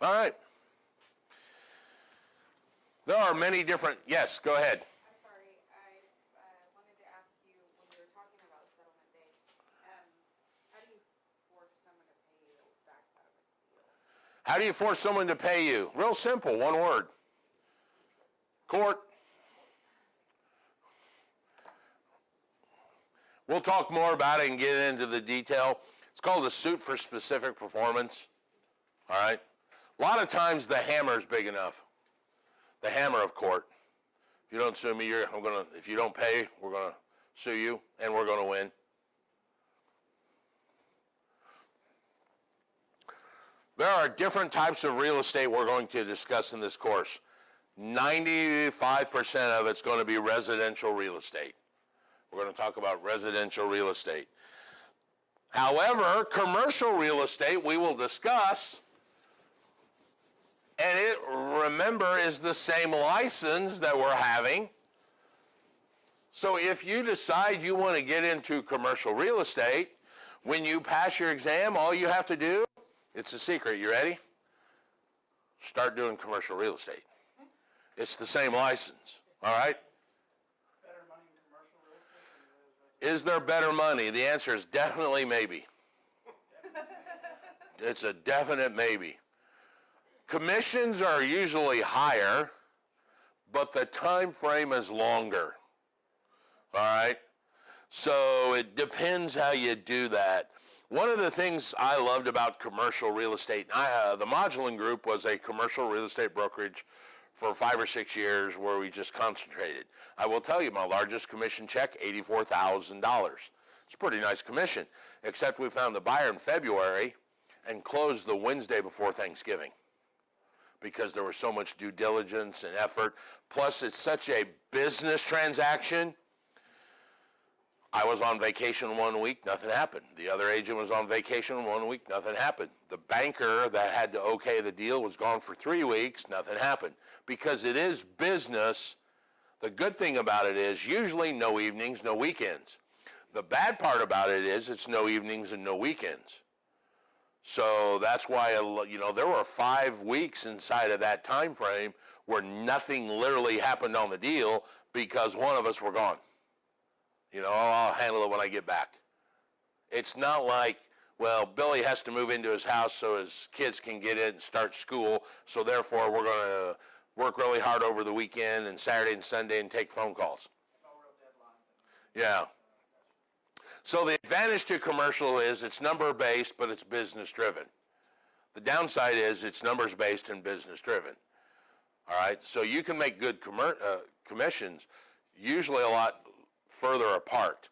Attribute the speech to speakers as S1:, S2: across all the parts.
S1: All right. There are many different, yes, go ahead.
S2: I'm sorry, I wanted to ask you, when you were talking about settlement day, how do you force someone to pay you back out of a deal?
S1: How do you force someone to pay you? Real simple, one word. Court. We'll talk more about it and get into the detail. It's called a suit for specific performance. All right? A lot of times the hammer is big enough. The hammer of court. If you don't sue me, if you don't pay, we're going to sue you, and we're going to win. There are different types of real estate we're going to discuss in this course. 95% of it's going to be residential real estate. We're going to talk about residential real estate. However, commercial real estate we will discuss, and it, remember, is the same license that we're having. So if you decide you want to get into commercial real estate, when you pass your exam, all you have to do, it's a secret, you ready? Start doing commercial real estate. It's the same license, all right?
S3: Better money in commercial real estate than residential?
S1: Is there better money? The answer is definitely maybe. It's a definite maybe. Commissions are usually higher, but the time frame is longer. All right? So it depends how you do that. One of the things I loved about commercial real estate, the Modulin Group was a commercial real estate brokerage for 5 or 6 years where we just concentrated. I will tell you, my largest commission check, $84,000. It's a pretty nice commission, except we found the buyer in February and closed the Wednesday before Thanksgiving because there was so much due diligence and effort. Plus, it's such a business transaction. I was on vacation 1 week, nothing happened. The other agent was on vacation 1 week, nothing happened. The banker that had to okay the deal was gone for 3 weeks, nothing happened. Because it is business, the good thing about it is usually no evenings, no weekends. The bad part about it is it's no evenings and no weekends. So that's why, there were 5 weeks inside of that time frame where nothing literally happened on the deal because one of us were gone. I'll handle it when I get back. It's not like, well, Billy has to move into his house so his kids can get in and start school, so therefore we're going to work really hard over the weekend and Saturday and Sunday and take phone calls.
S3: No real deadlines.
S1: Yeah. So the advantage to commercial is it's number-based, but it's business-driven. The downside is it's numbers-based and business-driven. All right? So you can make good commissions, usually a lot further apart.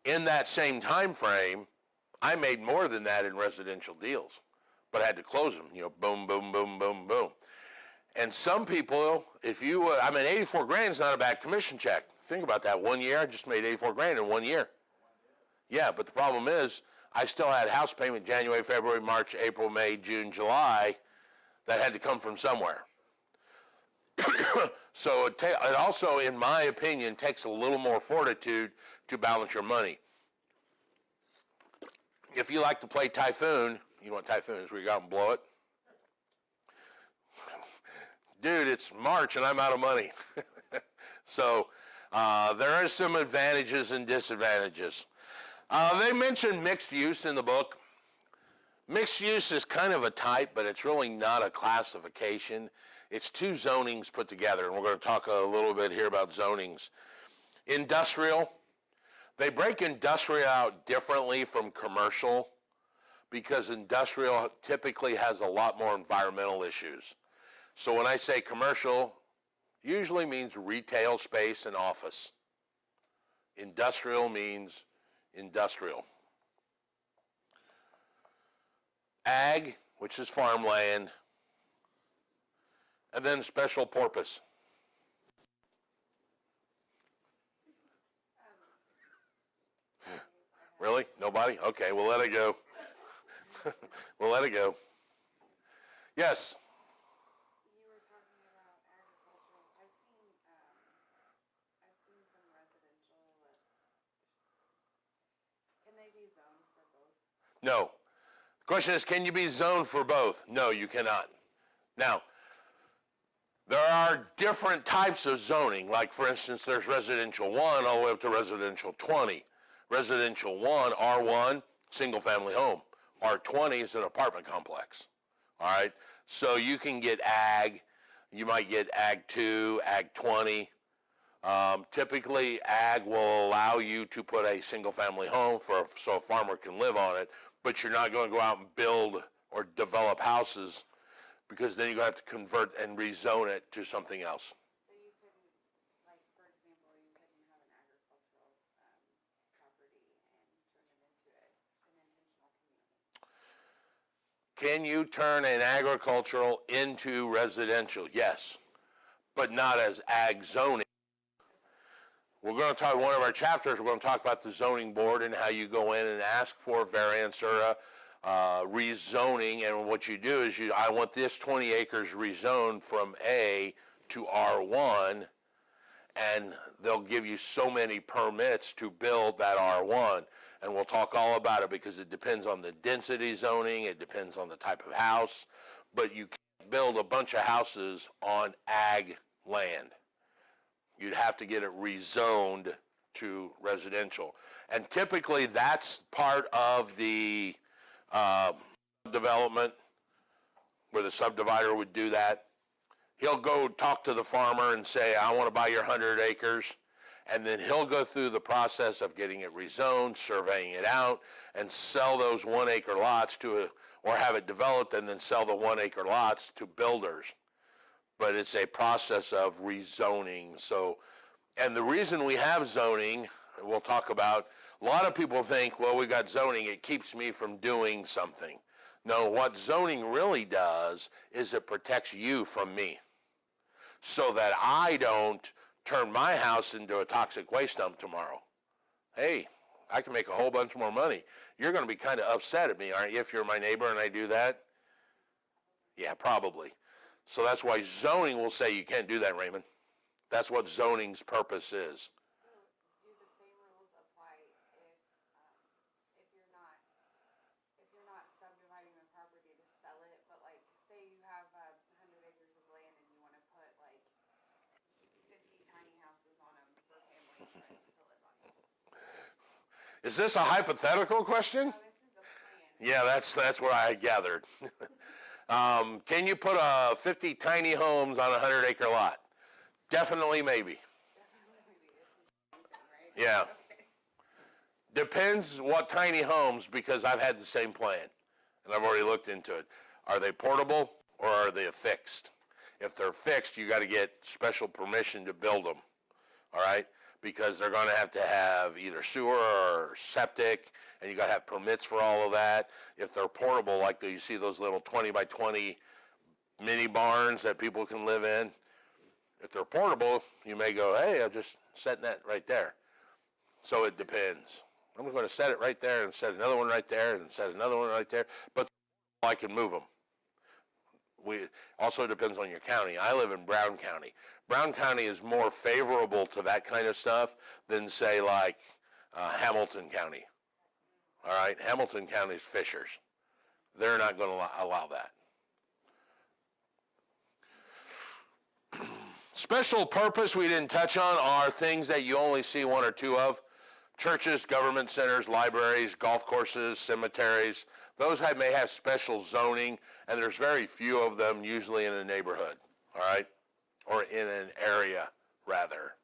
S1: In that same time frame, I made more than that in residential deals, but I had to close them, boom, boom, boom, boom, boom. And some people, 84 grand is not a bad commission check. Think about that. 1 year, I just made 84 grand in 1 year. Yeah, but the problem is I still had house payment January, February, March, April, May, June, July that had to come from somewhere. So it also, in my opinion, takes a little more fortitude to balance your money. If you like to play Typhoon, you know what Typhoon is, where you go out and blow it? Dude, it's March and I'm out of money. So there are some advantages and disadvantages. They mentioned mixed use in the book. Mixed use is kind of a type, but it's really not a classification. It's 2 zonings put together, and we're going to talk a little bit here about zonings. Industrial. They break industrial out differently from commercial because industrial typically has a lot more environmental issues. So when I say commercial, usually means retail space and office. Industrial means industrial. Ag, which is farmland, and then special purpose. Really? Nobody? Okay, we'll let it go. We'll let it go. Yes?
S2: You were talking about agricultural. I've seen some residential can they be zoned for both?
S1: No. The question is, can you be zoned for both? No, you cannot. Now, there are different types of zoning. Like, for instance, there's residential 1 all the way up to residential 20. Residential 1, R1, single-family home. R20 is an apartment complex. All right? So you can get ag. You might get ag 2, ag 20. Typically, ag will allow you to put a single-family home so a farmer can live on it, but you're not going to go out and build or develop houses, because then you're going to have to convert and rezone it to something else.
S2: So you couldn't, like, for example, you couldn't have an agricultural property and turn it into an intentional community.
S1: Can you turn an agricultural into residential? Yes, but not as ag zoning. We're going to talk, one of our chapters, we're going to talk about the zoning board and how you go in and ask for variance or rezoning. And what you do is I want this 20 acres rezoned from A to R1, and they'll give you so many permits to build that R1. And we'll talk all about it, because it depends on the density zoning, it depends on the type of house, but you can't build a bunch of houses on ag land. You'd have to get it rezoned to residential. And typically that's part of the development, where the subdivider would do that. He'll go talk to the farmer and say, I want to buy your 100 acres. And then he'll go through the process of getting it rezoned, surveying it out, and sell those 1 acre lots or have it developed and then sell the 1 acre lots to builders. But it's a process of rezoning. So, and the reason we have zoning, we'll talk about, a lot of people think, well, we got zoning, it keeps me from doing something. No, what zoning really does is it protects you from me, so that I don't turn my house into a toxic waste dump tomorrow. Hey, I can make a whole bunch more money. You're going to be kind of upset at me, aren't you, if you're my neighbor and I do that? Yeah, probably. So that's why zoning will say you can't do that, Raymond. That's what zoning's purpose is.
S2: So do the same rules apply if you're not subdividing the property to sell it, but like say you have 100 acres of land and you want to put like 50 tiny houses on them for families to live on them?
S1: Is this a hypothetical question?
S2: No, this is the plan.
S1: Yeah, that's what I gathered. Can you put 50 tiny homes on a 100 acre lot? Definitely, maybe.
S2: Definitely maybe. It's the same thing, right?
S1: Yeah.
S2: Okay.
S1: Depends what tiny homes, because I've had the same plan, and I've already looked into it. Are they portable or are they fixed? If they're fixed, you got to get special permission to build them, all right? Because they're going to have either sewer or septic, and you got to have permits for all of that. If they're portable, like you see those little 20 by 20 mini barns that people can live in, if they're portable, you may go, hey, I'm just setting that right there. So it depends. I'm going to set it right there and set another one right there and set another one right there, but I can move them. Also depends on your county. I live in Brown County. Brown County is more favorable to that kind of stuff than, say, like Hamilton County. All right? Hamilton County is Fishers. They're not going to allow that. Special purpose we didn't touch on are things that you only see one or two of. Churches, government centers, libraries, golf courses, cemeteries. Those may have special zoning, and there's very few of them usually in a neighborhood, all right? Or in an area, rather.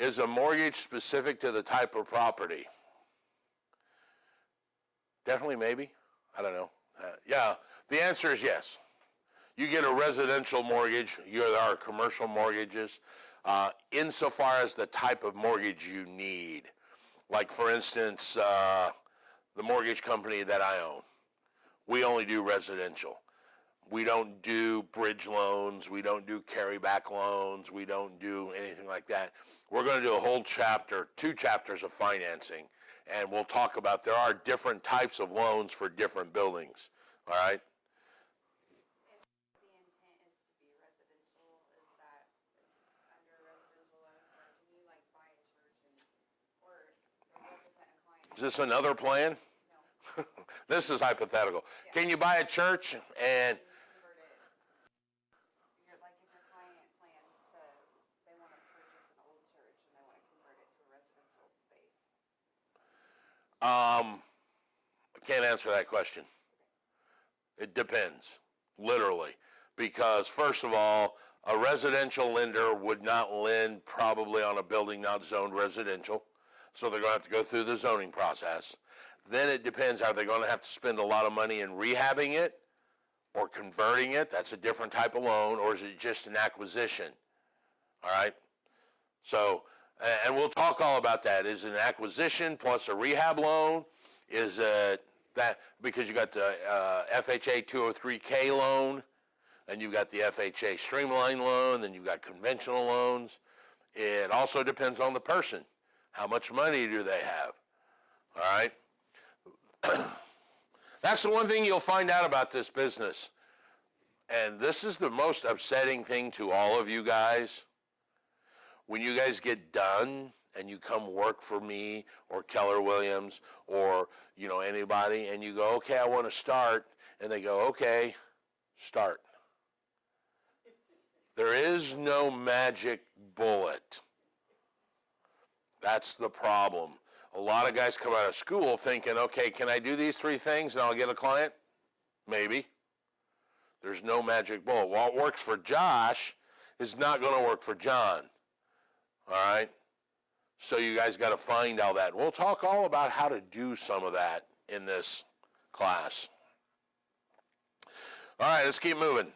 S2: Are mortgages specific to the type of property that you're
S1: Is a mortgage specific to the type of property? Definitely, maybe. I don't know. Yeah, the answer is yes. You get a residential mortgage, there are commercial mortgages, insofar as the type of mortgage you need. Like, for instance, the mortgage company that I own, we only do residential. We don't do bridge loans, we don't do carryback loans, we don't do anything like that. We're going to do a whole chapter, 2 chapters of financing, and we'll talk about there are different types of loans for different buildings, all right?
S2: the intent is to be residential, is that under residential loan, or can you like buy a church or represent a client?
S1: this another plan?
S2: No.
S1: This is hypothetical.
S2: Yeah.
S1: Can you buy a church and
S2: Convert it. Like if your client plans to, they want to purchase an old church and they want to convert it to a residential space.
S1: I can't answer that question. It depends, literally, because first of all, a residential lender would not lend probably on a building not zoned residential, so they're going to have to go through the zoning process. Then it depends, are they going to have to spend a lot of money in rehabbing it or converting it? That's a different type of loan, or is it just an acquisition? All right? So, and we'll talk all about that. Is it an acquisition plus a rehab loan? Is it that, because you got the FHA 203K loan, and you've got the FHA Streamline loan, then you've got conventional loans. It also depends on the person. How much money do they have? All right? That's the one thing you'll find out about this business. And this is the most upsetting thing to all of you guys. When you guys get done and you come work for me or Keller Williams or, you know, anybody, and you go, okay, I want to start, and they go, okay, start. There is no magic bullet. That's the problem. A lot of guys come out of school thinking, okay, can I do these 3 things and I'll get a client? Maybe. There's no magic bullet. What works for Josh is not going to work for John. All right? So you guys got to find all that. We'll talk all about how to do some of that in this class. All right, let's keep moving.